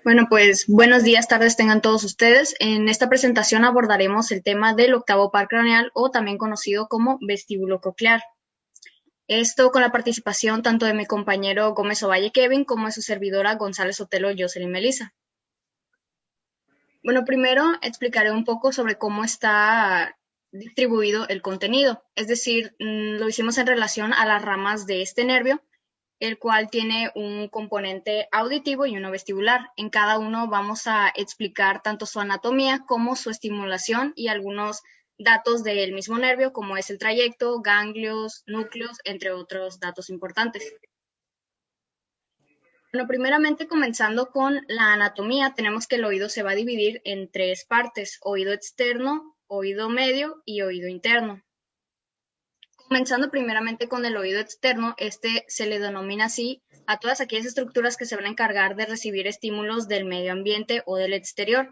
Bueno, pues buenos días, tardes tengan todos ustedes. En esta presentación abordaremos el tema del octavo par craneal o también conocido como vestíbulo coclear. Esto con la participación tanto de mi compañero Gómez Ovalle Kevin como de su servidora González Otelo Jocelyn Melissa. Bueno, primero explicaré un poco sobre cómo está distribuido el contenido, es decir, lo hicimos en relación a las ramas de este nervio, el cual tiene un componente auditivo y uno vestibular. En cada uno vamos a explicar tanto su anatomía como su estimulación y algunos datos del mismo nervio, como es el trayecto, ganglios, núcleos, entre otros datos importantes. Bueno, primeramente comenzando con la anatomía, tenemos que el oído se va a dividir en tres partes: oído externo, oído medio y oído interno. Comenzando primeramente con el oído externo, este se le denomina así a todas aquellas estructuras que se van a encargar de recibir estímulos del medio ambiente o del exterior,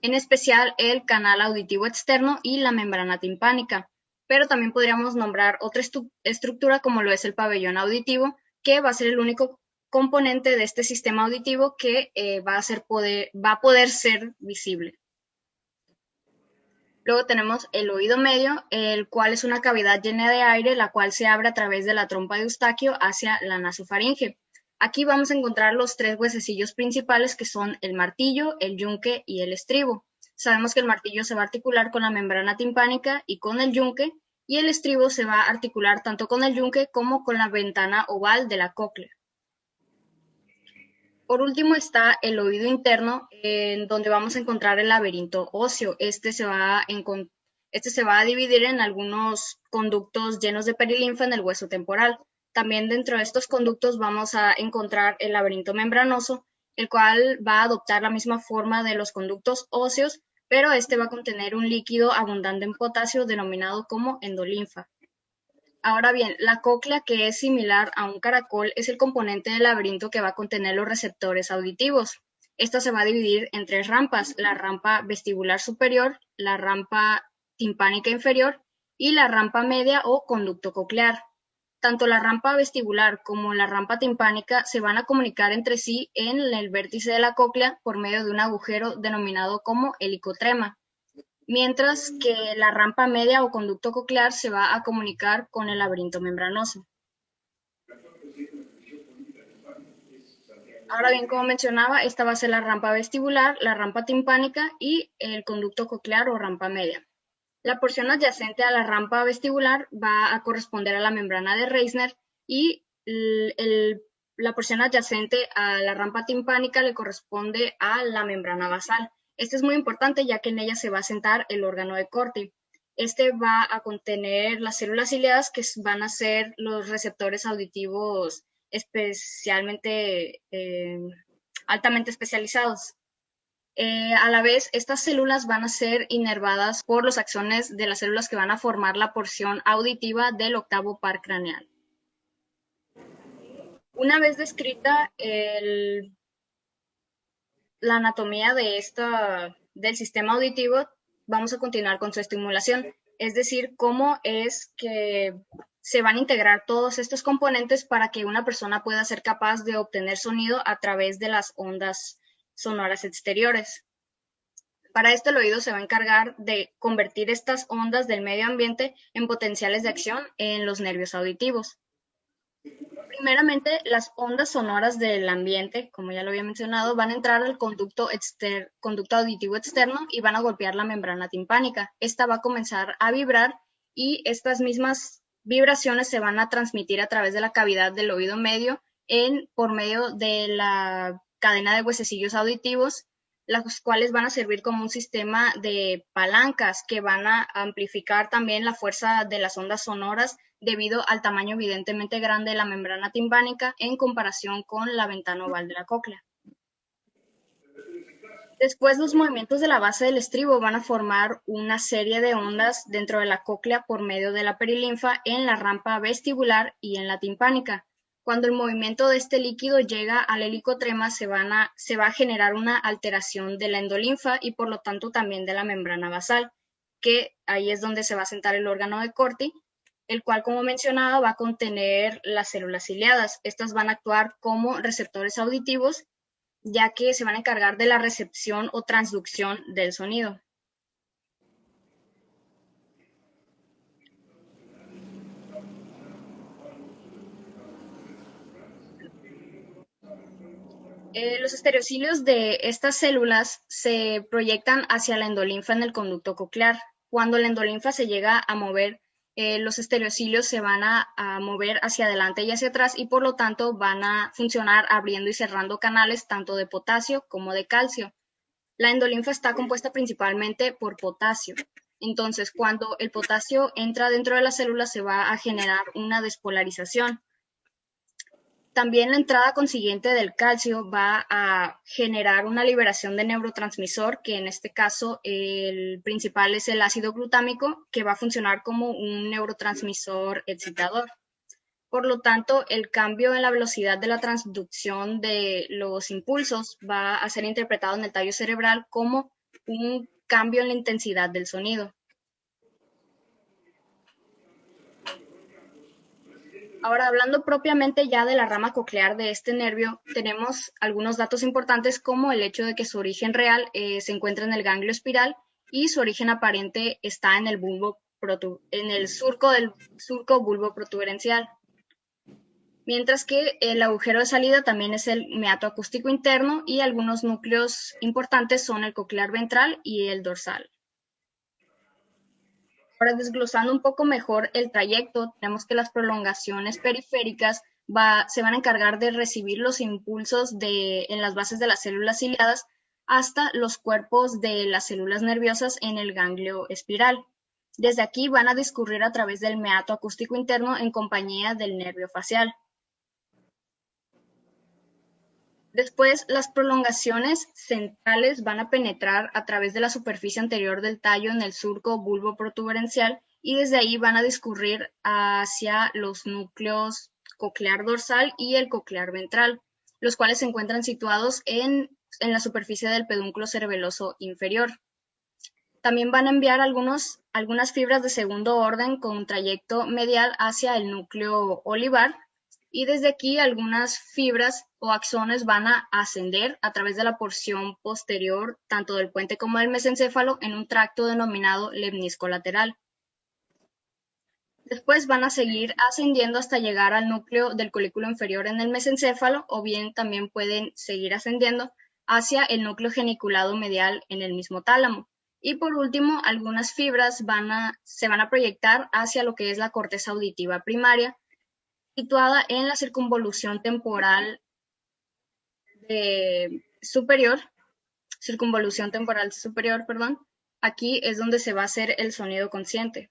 en especial el canal auditivo externo y la membrana timpánica. Pero también podríamos nombrar otra estructura como lo es el pabellón auditivo, que va a ser el único componente de este sistema auditivo que va a poder ser visible. Luego tenemos el oído medio, el cual es una cavidad llena de aire, la cual se abre a través de la trompa de Eustaquio hacia la nasofaringe. Aquí vamos a encontrar los tres huesecillos principales, que son el martillo, el yunque y el estribo. Sabemos que el martillo se va a articular con la membrana timpánica y con el yunque, y el estribo se va a articular tanto con el yunque como con la ventana oval de la cóclea. Por último está el oído interno, en donde vamos a encontrar el laberinto óseo. Este se va a dividir en algunos conductos llenos de perilinfa en el hueso temporal. También dentro de estos conductos vamos a encontrar el laberinto membranoso, el cual va a adoptar la misma forma de los conductos óseos, pero este va a contener un líquido abundante en potasio denominado como endolinfa. Ahora bien, la cóclea, que es similar a un caracol, es el componente del laberinto que va a contener los receptores auditivos. Esta se va a dividir en tres rampas: la rampa vestibular superior, la rampa timpánica inferior y la rampa media o conducto coclear. Tanto la rampa vestibular como la rampa timpánica se van a comunicar entre sí en el vértice de la cóclea por medio de un agujero denominado como helicotrema, mientras que la rampa media o conducto coclear se va a comunicar con el laberinto membranoso. Ahora bien, como mencionaba, esta va a ser la rampa vestibular, la rampa timpánica y el conducto coclear o rampa media. La porción adyacente a la rampa vestibular va a corresponder a la membrana de Reisner, y la porción adyacente a la rampa timpánica le corresponde a la membrana basal. Este es muy importante, ya que en ella se va a sentar el órgano de Corti. Este va a contener las células ciliadas, que van a ser los receptores auditivos especialmente altamente especializados. A la vez, estas células van a ser inervadas por los axones de las células que van a formar la porción auditiva del octavo par craneal. Una vez descrita la anatomía del sistema auditivo, vamos a continuar con su estimulación, es decir, cómo es que se van a integrar todos estos componentes para que una persona pueda ser capaz de obtener sonido a través de las ondas sonoras exteriores. Para esto, el oído se va a encargar de convertir estas ondas del medio ambiente en potenciales de acción en los nervios auditivos. Primeramente, las ondas sonoras del ambiente, como ya lo había mencionado, van a entrar al conducto auditivo externo y van a golpear la membrana timpánica. Esta va a comenzar a vibrar, y estas mismas vibraciones se van a transmitir a través de la cavidad del oído medio por medio de la cadena de huesecillos auditivos, las cuales van a servir como un sistema de palancas que van a amplificar también la fuerza de las ondas sonoras, debido al tamaño evidentemente grande de la membrana timpánica en comparación con la ventana oval de la cóclea. Después, los movimientos de la base del estribo van a formar una serie de ondas dentro de la cóclea por medio de la perilinfa en la rampa vestibular y en la timpánica. Cuando el movimiento de este líquido llega al helicotrema, se va a generar una alteración de la endolinfa y por lo tanto también de la membrana basal, que ahí es donde se va a sentar el órgano de Corti, el cual, como mencionaba, va a contener las células ciliadas. Estas van a actuar como receptores auditivos ya que se van a encargar de la recepción o transducción del sonido. Los estereocilios de estas células se proyectan hacia la endolinfa en el conducto coclear. Cuando la endolinfa se llega a mover, los estereocilios se van a mover hacia adelante y hacia atrás y por lo tanto van a funcionar abriendo y cerrando canales tanto de potasio como de calcio. La endolinfa está compuesta principalmente por potasio. Entonces, cuando el potasio entra dentro de la célula, se va a generar una despolarización. También la entrada consiguiente del calcio va a generar una liberación de neurotransmisor, que en este caso el principal es el ácido glutámico, que va a funcionar como un neurotransmisor excitador. Por lo tanto, el cambio en la velocidad de la transducción de los impulsos va a ser interpretado en el tallo cerebral como un cambio en la intensidad del sonido. Ahora, hablando propiamente ya de la rama coclear de este nervio, tenemos algunos datos importantes como el hecho de que su origen real se encuentra en el ganglio espiral y su origen aparente está en el surco del surco bulbo protuberencial. Mientras que el agujero de salida también es el meato acústico interno y algunos núcleos importantes son el coclear ventral y el dorsal. Ahora, desglosando un poco mejor el trayecto, tenemos que las prolongaciones periféricas se van a encargar de recibir los impulsos en las bases de las células ciliadas hasta los cuerpos de las células nerviosas en el ganglio espiral. Desde aquí van a discurrir a través del meato acústico interno en compañía del nervio facial. Después, las prolongaciones centrales van a penetrar a través de la superficie anterior del tallo en el surco bulbo protuberencial y desde ahí van a discurrir hacia los núcleos coclear dorsal y el coclear ventral, los cuales se encuentran situados en la superficie del pedúnculo cerebeloso inferior. También van a enviar algunas fibras de segundo orden con trayecto medial hacia el núcleo olivar, y desde aquí algunas fibras o axones van a ascender a través de la porción posterior tanto del puente como del mesencéfalo en un tracto denominado lemnisco lateral. Después van a seguir ascendiendo hasta llegar al núcleo del colículo inferior en el mesencéfalo, o bien también pueden seguir ascendiendo hacia el núcleo geniculado medial en el mismo tálamo. Y por último, algunas fibras se van a proyectar hacia lo que es la corteza auditiva primaria, situada en la circunvolución temporal superior, perdón. Aquí es donde se va a hacer el sonido consciente.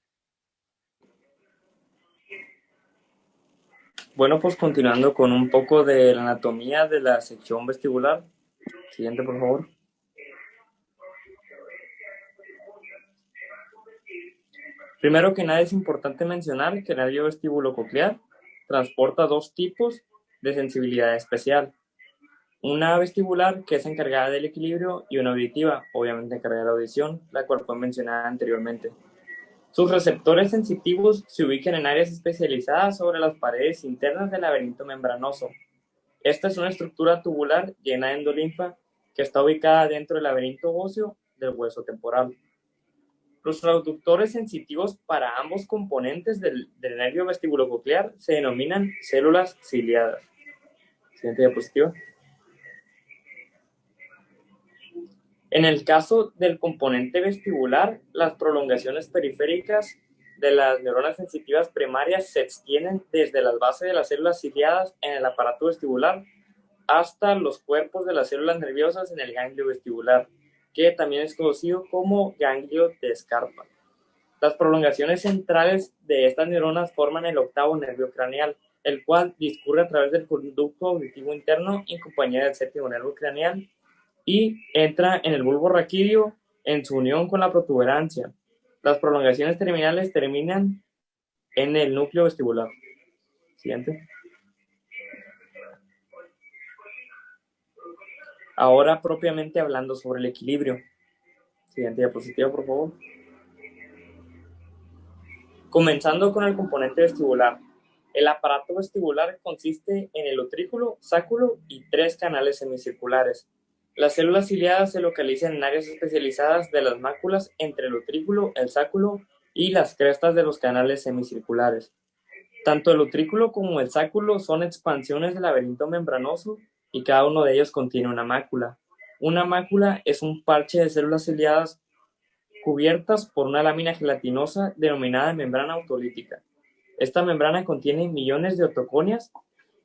Bueno, pues continuando con un poco de la anatomía de la sección vestibular. Siguiente, por favor. Primero que nada es importante mencionar que el nervio vestibulococlear transporta dos tipos de sensibilidad especial. Una vestibular, que es encargada del equilibrio, y una auditiva, obviamente encargada de la audición, la cual fue mencionada anteriormente. Sus receptores sensitivos se ubican en áreas especializadas sobre las paredes internas del laberinto membranoso. Esta es una estructura tubular llena de endolinfa que está ubicada dentro del laberinto óseo del hueso temporal. Los transductores sensitivos para ambos componentes del nervio vestibulococlear se denominan células ciliadas. Siguiente diapositiva. En el caso del componente vestibular, las prolongaciones periféricas de las neuronas sensitivas primarias se extienden desde las bases de las células ciliadas en el aparato vestibular hasta los cuerpos de las células nerviosas en el ganglio vestibular, que también es conocido como ganglio de Scarpa. Las prolongaciones centrales de estas neuronas forman el octavo nervio craneal, el cual discurre a través del conducto auditivo interno en compañía del séptimo nervio craneal y entra en el bulbo raquídeo en su unión con la protuberancia. Las prolongaciones terminales terminan en el núcleo vestibular. Siguiente. Ahora propiamente hablando sobre el equilibrio. Siguiente diapositiva, por favor. Comenzando con el componente vestibular. El aparato vestibular consiste en el utrículo, sáculo y 3 canales semicirculares. Las células ciliadas se localizan en áreas especializadas de las máculas entre el utrículo, el sáculo y las crestas de los canales semicirculares. Tanto el utrículo como el sáculo son expansiones del laberinto membranoso y cada uno de ellos contiene una mácula. Una mácula es un parche de células ciliadas cubiertas por una lámina gelatinosa denominada membrana autolítica. Esta membrana contiene millones de otoconias,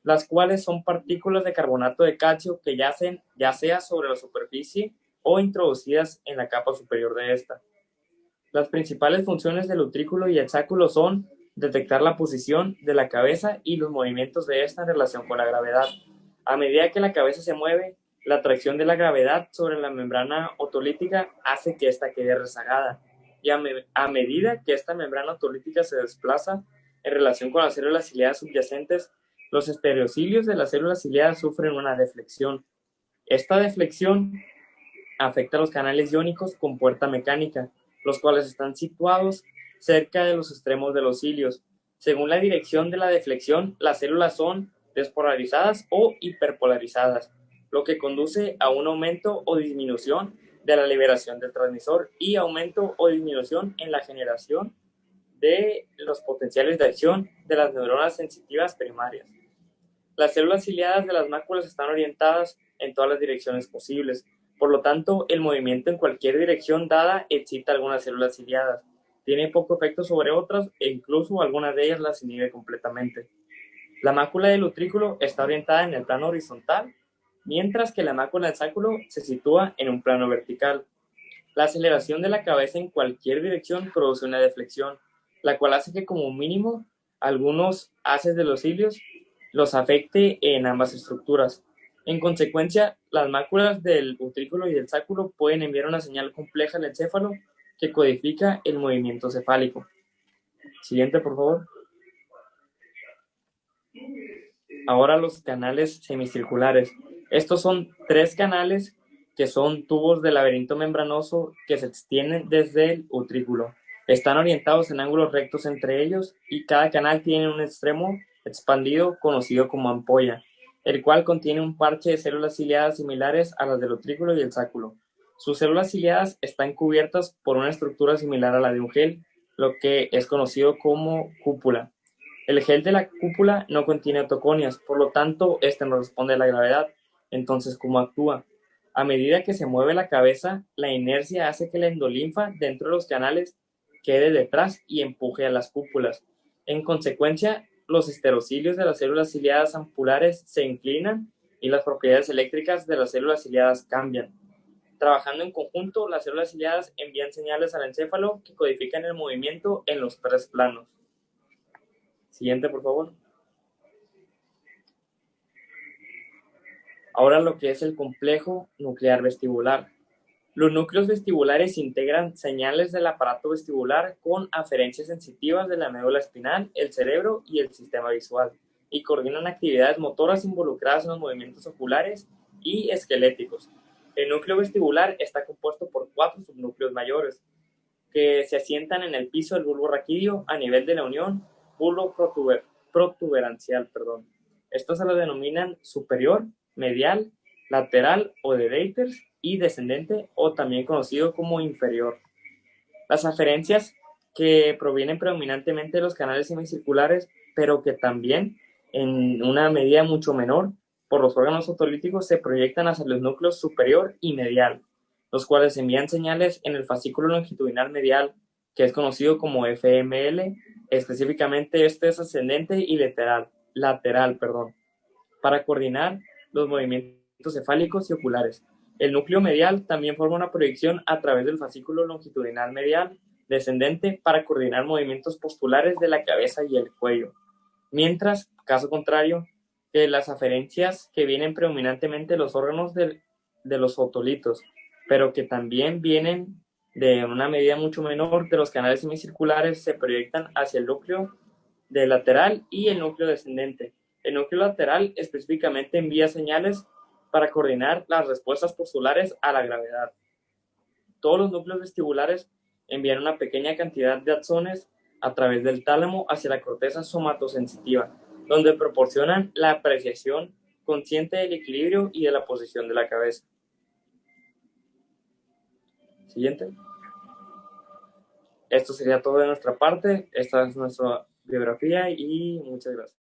las cuales son partículas de carbonato de calcio que yacen ya sea sobre la superficie o introducidas en la capa superior de esta. Las principales funciones del utrículo y el sáculo son detectar la posición de la cabeza y los movimientos de esta en relación con la gravedad. A medida que la cabeza se mueve, la atracción de la gravedad sobre la membrana otolítica hace que ésta quede rezagada. Y a medida que esta membrana otolítica se desplaza en relación con las células ciliadas subyacentes, los estereocilios de las células ciliadas sufren una deflexión. Esta deflexión afecta a los canales iónicos con puerta mecánica, los cuales están situados cerca de los extremos de los cilios. Según la dirección de la deflexión, las células son despolarizadas o hiperpolarizadas, lo que conduce a un aumento o disminución de la liberación del transmisor y aumento o disminución en la generación de los potenciales de acción de las neuronas sensitivas primarias. Las células ciliadas de las máculas están orientadas en todas las direcciones posibles. Por lo tanto, el movimiento en cualquier dirección dada excita algunas células ciliadas. Tiene poco efecto sobre otras e incluso algunas de ellas las inhibe completamente. La mácula del utrículo está orientada en el plano horizontal, mientras que la mácula del sáculo se sitúa en un plano vertical. La aceleración de la cabeza en cualquier dirección produce una deflexión, la cual hace que como mínimo algunos haces de los cilios los afecte en ambas estructuras. En consecuencia, las máculas del utrículo y del sáculo pueden enviar una señal compleja al encéfalo que codifica el movimiento cefálico. Siguiente, por favor. Ahora los canales semicirculares. Estos son 3 canales que son tubos de laberinto membranoso que se extienden desde el utrículo. Están orientados en ángulos rectos entre ellos y cada canal tiene un extremo expandido conocido como ampolla, el cual contiene un parche de células ciliadas similares a las del utrículo y el sáculo. Sus células ciliadas están cubiertas por una estructura similar a la de un gel, lo que es conocido como cúpula. El gel de la cúpula no contiene otoconias, por lo tanto, este no responde a la gravedad. Entonces, ¿cómo actúa? A medida que se mueve la cabeza, la inercia hace que la endolinfa dentro de los canales quede detrás y empuje a las cúpulas. En consecuencia, los esterocilios de las células ciliadas ampulares se inclinan y las propiedades eléctricas de las células ciliadas cambian. Trabajando en conjunto, las células ciliadas envían señales al encéfalo que codifican el movimiento en los 3 planos. Siguiente, por favor. Ahora lo que es el complejo nuclear vestibular. Los núcleos vestibulares integran señales del aparato vestibular con aferencias sensitivas de la médula espinal, el cerebro y el sistema visual, y coordinan actividades motoras involucradas en los movimientos oculares y esqueléticos. El núcleo vestibular está compuesto por 4 subnúcleos mayores, que se asientan en el piso del bulbo raquídeo a nivel de la unión bulbo protuberancial. Estos se lo denominan superior, medial, lateral o de Reiters y descendente o también conocido como inferior. Las aferencias que provienen predominantemente de los canales semicirculares, pero que también en una medida mucho menor por los órganos otolíticos se proyectan hacia los núcleos superior y medial, los cuales envían señales en el fascículo longitudinal medial, que es conocido como FML, específicamente este es ascendente y lateral, para coordinar los movimientos cefálicos y oculares. El núcleo medial también forma una proyección a través del fascículo longitudinal medial descendente para coordinar movimientos postulares de la cabeza y el cuello. Mientras, caso contrario, que las aferencias que vienen predominantemente de los órganos de los otolitos, pero que también vienen de una medida mucho menor de los canales semicirculares, se proyectan hacia el núcleo de lateral y el núcleo descendente. El núcleo lateral específicamente envía señales para coordinar las respuestas postulares a la gravedad. Todos los núcleos vestibulares envían una pequeña cantidad de axones a través del tálamo hacia la corteza somatosensitiva, donde proporcionan la apreciación consciente del equilibrio y de la posición de la cabeza. Siguiente. Esto sería todo de nuestra parte. Esta es nuestra biografía y muchas gracias.